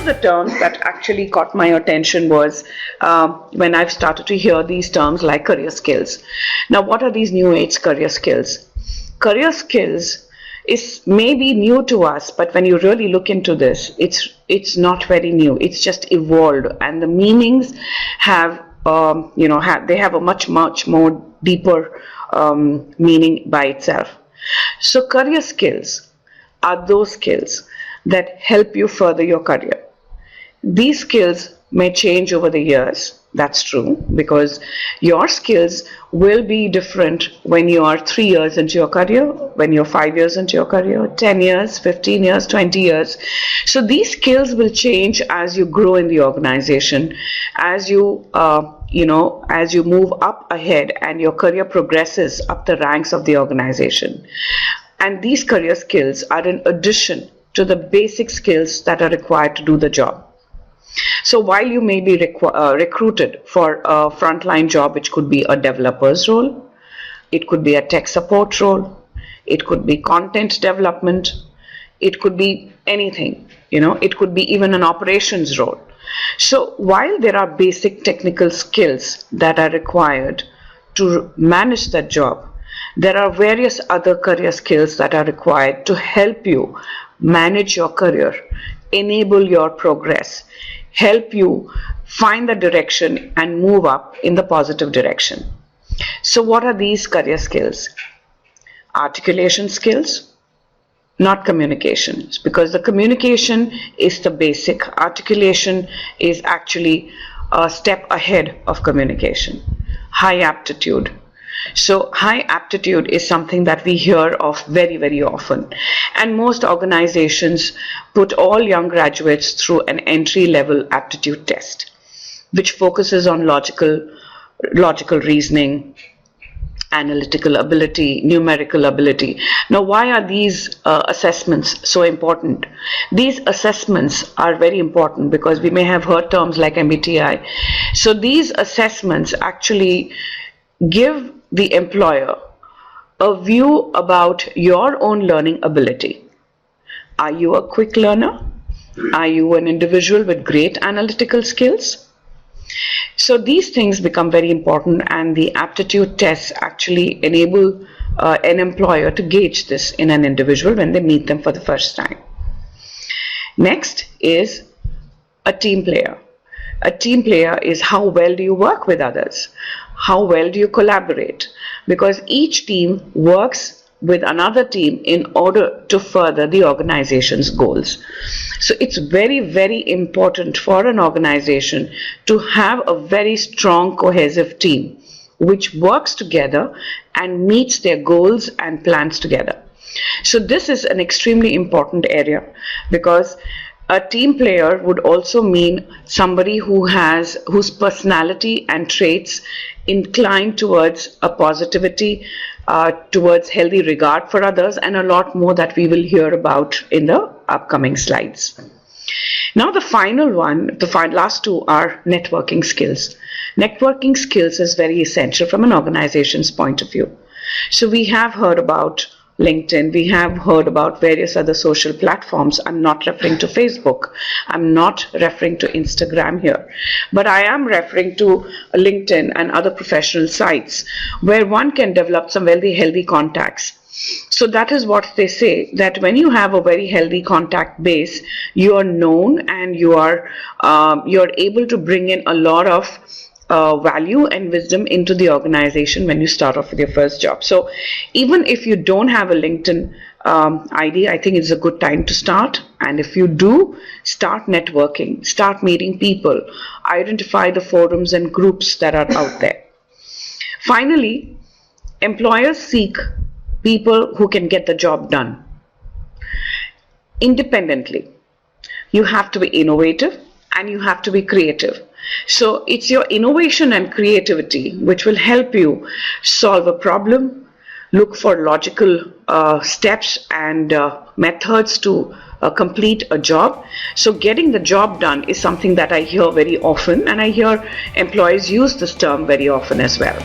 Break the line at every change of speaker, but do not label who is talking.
of the terms that actually caught my attention was when I've started to hear these terms like career skills. Now, what are these new age career skills? Career skills is maybe new to us, but when you really look into this, it's not very new. It's just evolved, and the meanings have they have a much more deeper meaning by itself. So career skills are those skills that help you further your career. These skills may change over the years. That's true, because your skills will be different when you are 3 years into your career, when you're 5 years into your career, 10 years, 15 years, 20 years. So these skills will change as you grow in the organization, as you as you move up ahead and your career progresses up the ranks of the organization. And these career skills are in addition to the basic skills that are required to do the job. So while you may be recruited for a frontline job, which could be a developer's role, it could be a tech support role, it could be content development, it could be anything, it could be even an operations role. So while there are basic technical skills that are required to manage that job, there are various other career skills that are required to help you manage your career, enable your progress, help you find the direction and move up in the positive direction. So what are these career skills? Articulation skills, not communications, because the communication is the basic. Articulation is actually a step ahead of communication. High aptitude. So high aptitude is something that we hear of very, very often. And most organizations put all young graduates through an entry-level aptitude test, which focuses on logical reasoning, analytical ability, numerical ability. Now, why are these assessments so important? These assessments are very important because we may have heard terms like MBTI. So these assessments actually give the employer a view about your own learning ability. Are you a quick learner? Are you an individual with great analytical skills? So these things become very important, and the aptitude tests actually enable an employer to gauge this in an individual when they meet them for the first time. Next is a team player. A team player is how well do you work with others? How well do you collaborate? Because each team works with another team in order to further the organization's goals. So it's very, very important for an organization to have a very strong, cohesive team which works together and meets their goals and plans together. So this is an extremely important area, because a team player would also mean somebody whose personality and traits incline towards a positivity, towards healthy regard for others, and a lot more that we will hear about in the upcoming slides. Now the last two are networking skills. Networking skills is very essential from an organization's point of view. So we have heard about LinkedIn, we have heard about various other social platforms. I'm not referring to Facebook, I'm not referring to Instagram here, but I am referring to LinkedIn and other professional sites where one can develop some very healthy contacts. So that is what they say, that when you have a very healthy contact base, you are known and you're able to bring in a lot of value and wisdom into the organization when you start off with your first job. So even if you don't have a LinkedIn ID, I think it's a good time to start. And if you do, start networking, start meeting people, identify the forums and groups that are out there. Finally, employers seek people who can get the job done independently. You have to be innovative and you have to be creative. So it's your innovation and creativity which will help you solve a problem, look for logical steps and methods to complete a job. So getting the job done is something that I hear very often, and I hear employees use this term very often as well.